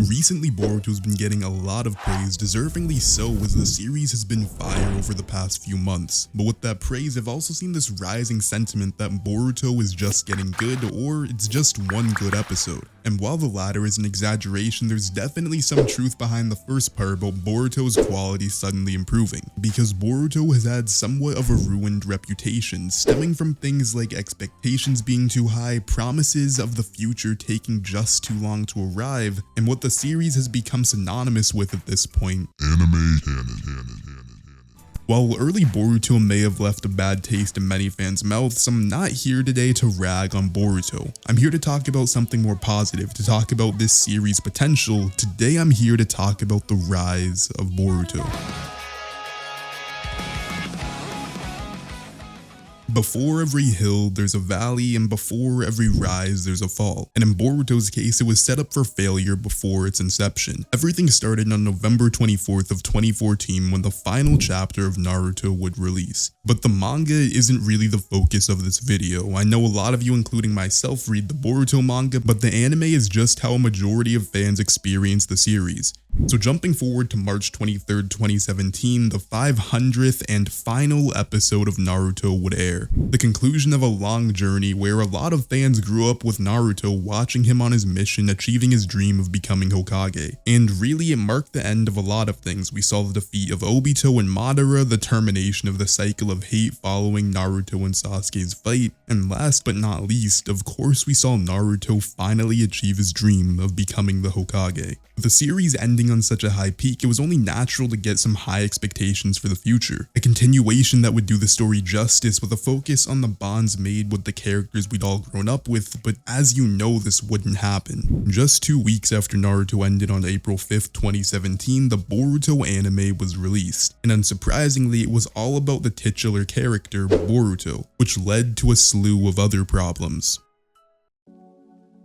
Recently, Boruto's been getting a lot of praise, deservingly so, as the series has been fire over the past few months. But with that praise, I've also seen this rising sentiment that Boruto is just getting good, or it's just one good episode. And while the latter is an exaggeration, there's definitely some truth behind the first part about Boruto's quality suddenly improving, because Boruto has had somewhat of a ruined reputation, stemming from things like expectations being too high, promises of the future taking just too long to arrive, and what the series has become synonymous with at this point: anime canon. While early Boruto may have left a bad taste in many fans' mouths, I'm not here today to rag on Boruto. I'm here to talk about something more positive, to talk about this series' potential. Today I'm here to talk about the rise of Boruto. Before every hill, there's a valley, and before every rise, there's a fall. And in Boruto's case, it was set up for failure before its inception. Everything started on November 24th of 2014 when the final chapter of Naruto would release. But the manga isn't really the focus of this video. I know a lot of you, including myself, read the Boruto manga, but the anime is just how a majority of fans experience the series. So jumping forward to March 23rd, 2017, the 500th and final episode of Naruto would air. The conclusion of a long journey where a lot of fans grew up with Naruto, watching him on his mission, achieving his dream of becoming Hokage. And really, it marked the end of a lot of things. We saw the defeat of Obito and Madara, the termination of the cycle of hate following Naruto and Sasuke's fight, and last but not least, of course, we saw Naruto finally achieve his dream of becoming the Hokage. With the series ending on such a high peak, it was only natural to get some high expectations for the future. A continuation that would do the story justice with a focus on the bonds made with the characters we'd all grown up with, but as you know, this wouldn't happen. Just 2 weeks after Naruto ended on April 5th, 2017, the Boruto anime was released. And unsurprisingly, it was all about the titular character, Boruto, which led to a slew of other problems.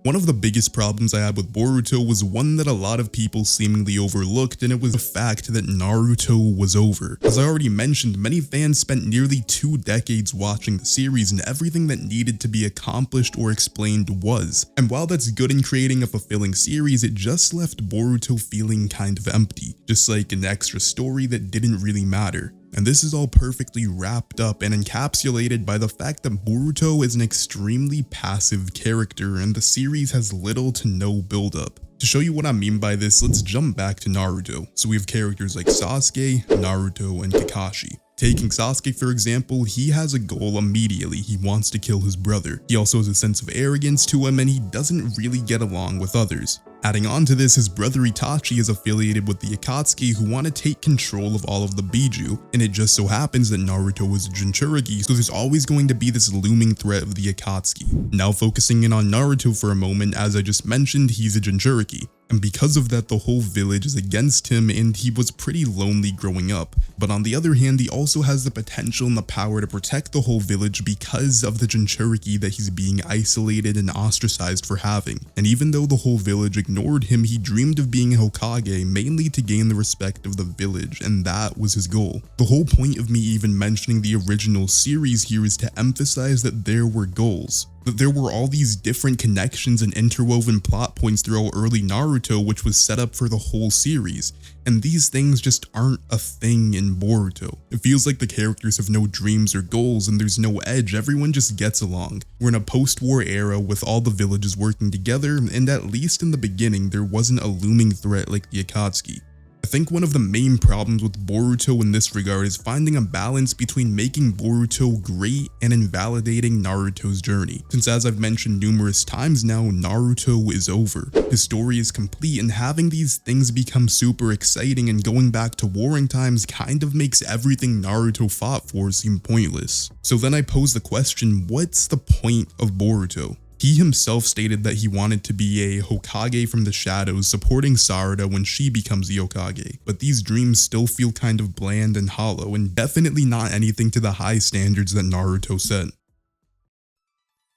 One of the biggest problems I had with Boruto was one that a lot of people seemingly overlooked, and it was the fact that Naruto was over. As I already mentioned, many fans spent nearly 2 decades watching the series, and everything that needed to be accomplished or explained was. And while that's good in creating a fulfilling series, it just left Boruto feeling kind of empty, just like an extra story that didn't really matter. And this is all perfectly wrapped up and encapsulated by the fact that Boruto is an extremely passive character and the series has little to no buildup. To show you what I mean by this, let's jump back to Naruto. So we have characters like Sasuke, Naruto, and Kakashi. Taking Sasuke for example, he has a goal immediately. He wants to kill his brother. He also has a sense of arrogance to him, and he doesn't really get along with others. Adding on to this, his brother Itachi is affiliated with the Akatsuki, who want to take control of all of the Biju, and it just so happens that Naruto is a Jinchuriki, so there's always going to be this looming threat of the Akatsuki. Now focusing in on Naruto for a moment, as I just mentioned, he's a Jinchuriki. And because of that, the whole village is against him, and he was pretty lonely growing up. But on the other hand, he also has the potential and the power to protect the whole village because of the Jinchuriki that he's being isolated and ostracized for having. And even though the whole village ignored him, he dreamed of being a Hokage, mainly to gain the respect of the village, and that was his goal. The whole point of me even mentioning the original series here is to emphasize that there were goals. That there were all these different connections and interwoven plot points throughout early Naruto, which was set up for the whole series, and these things just aren't a thing in Boruto. It feels like the characters have no dreams or goals and there's no edge, everyone just gets along. We're in a post-war era with all the villages working together, and at least in the beginning there wasn't a looming threat like the Akatsuki. I think one of the main problems with Boruto in this regard is finding a balance between making Boruto great and invalidating Naruto's journey. Since as I've mentioned numerous times now, Naruto is over. His story is complete, and having these things become super exciting and going back to warring times kind of makes everything Naruto fought for seem pointless. So then I pose the question, what's the point of Boruto? He himself stated that he wanted to be a Hokage from the shadows, supporting Sarada when she becomes the Hokage, but these dreams still feel kind of bland and hollow, and definitely not anything to the high standards that Naruto set.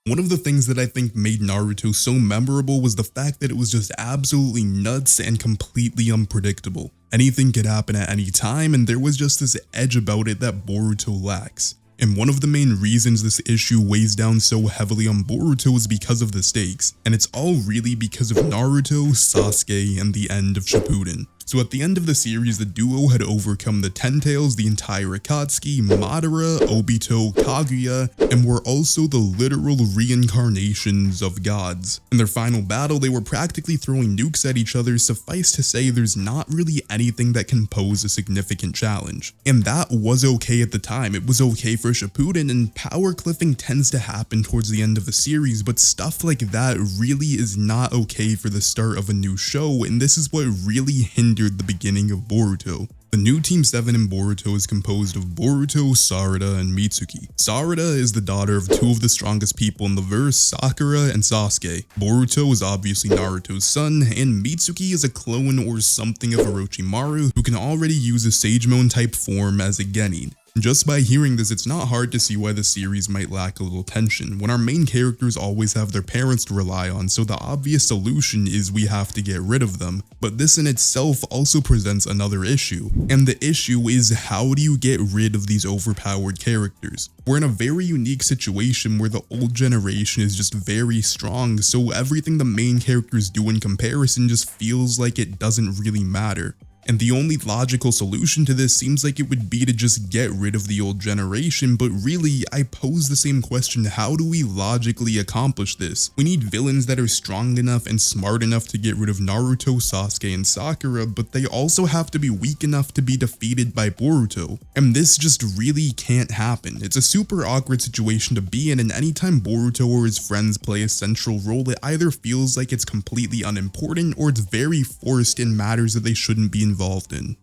One of the things that I think made Naruto so memorable was the fact that it was just absolutely nuts and completely unpredictable. Anything could happen at any time, and there was just this edge about it that Boruto lacks. And one of the main reasons this issue weighs down so heavily on Boruto is because of the stakes, and it's all really because of Naruto, Sasuke, and the end of Shippuden. So at the end of the series, the duo had overcome the Ten Tails, the entire Akatsuki, Madara, Obito, Kaguya, and were also the literal reincarnations of gods. In their final battle, they were practically throwing nukes at each other. Suffice to say, there's not really anything that can pose a significant challenge. And that was okay at the time. It was okay for Shippuden, and power cliffing tends to happen towards the end of the series, but stuff like that really is not okay for the start of a new show, and this is what really hindered the beginning of Boruto. The new Team 7 in Boruto is composed of Boruto, Sarada, and Mitsuki. Sarada is the daughter of two of the strongest people in the verse, Sakura and Sasuke. Boruto is obviously Naruto's son, and Mitsuki is a clone or something of Orochimaru who can already use a Sagemon type form as a genin. Just by hearing this, it's not hard to see why the series might lack a little tension, when our main characters always have their parents to rely on, so the obvious solution is we have to get rid of them. But this in itself also presents another issue, and the issue is, how do you get rid of these overpowered characters? We're in a very unique situation where the old generation is just very strong, so everything the main characters do in comparison just feels like it doesn't really matter. And the only logical solution to this seems like it would be to just get rid of the old generation, but really, I pose the same question: how do we logically accomplish this? We need villains that are strong enough and smart enough to get rid of Naruto, Sasuke, and Sakura, but they also have to be weak enough to be defeated by Boruto. And this just really can't happen. It's a super awkward situation to be in, and anytime Boruto or his friends play a central role, it either feels like it's completely unimportant or it's very forced in matters that they shouldn't be involved in.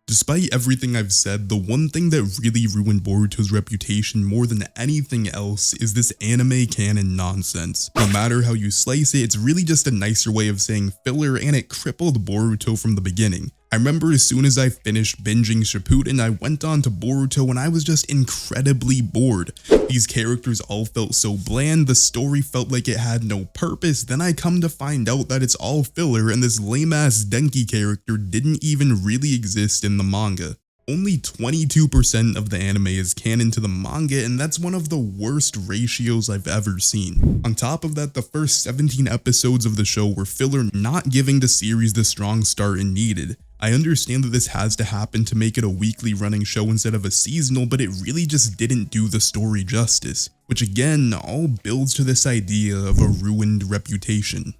Despite everything I've said, the one thing that really ruined Boruto's reputation more than anything else is this anime canon nonsense. No matter how you slice it, it's really just a nicer way of saying filler, and it crippled Boruto from the beginning. I remember as soon as I finished binging Shippuden, I went on to Boruto and I was just incredibly bored. These characters all felt so bland, the story felt like it had no purpose. Then I come to find out that it's all filler, and this lame-ass Denki character didn't even really exist in the manga. Only 22% of the anime is canon to the manga, and that's one of the worst ratios I've ever seen. On top of that, the first 17 episodes of the show were filler, not giving the series the strong start it needed. I understand that this has to happen to make it a weekly running show instead of a seasonal, but it really just didn't do the story justice, which again all builds to this idea of a ruined reputation.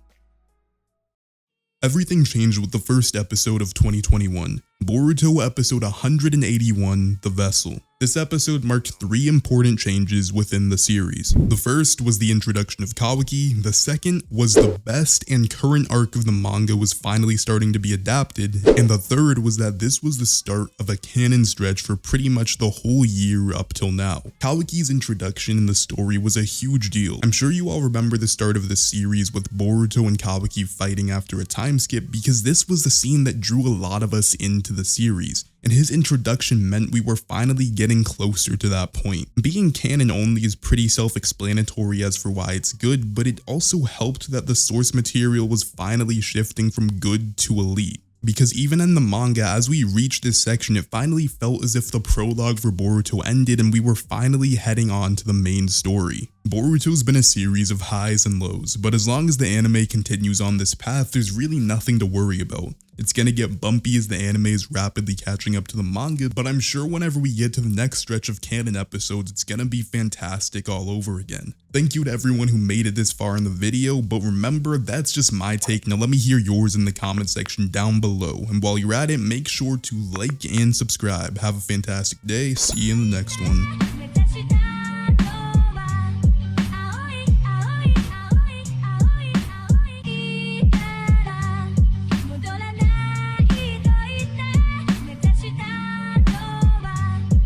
Everything changed with the first episode of 2021, Boruto episode 181, The Vessel. This episode marked 3 important changes within the series. The first was the introduction of Kawaki, the second was the best and current arc of the manga was finally starting to be adapted, and the third was that this was the start of a canon stretch for pretty much the whole year up till now. Kawaki's introduction in the story was a huge deal. I'm sure you all remember the start of the series with Boruto and Kawaki fighting after a time skip, because this was the scene that drew a lot of us into the series, and his introduction meant we were finally getting closer to that point. Being canon only is pretty self-explanatory as for why it's good, but it also helped that the source material was finally shifting from good to elite. Because even in the manga, as we reached this section, it finally felt as if the prologue for Boruto ended and we were finally heading on to the main story. Boruto's been a series of highs and lows, but as long as the anime continues on this path, there's really nothing to worry about. It's gonna get bumpy as the anime is rapidly catching up to the manga, but I'm sure whenever we get to the next stretch of canon episodes, it's gonna be fantastic all over again. Thank you to everyone who made it this far in the video, but remember, that's just my take. Now let me hear yours in the comment section down below, and while you're at it, make sure to like and subscribe. Have a fantastic day, see you in the next one.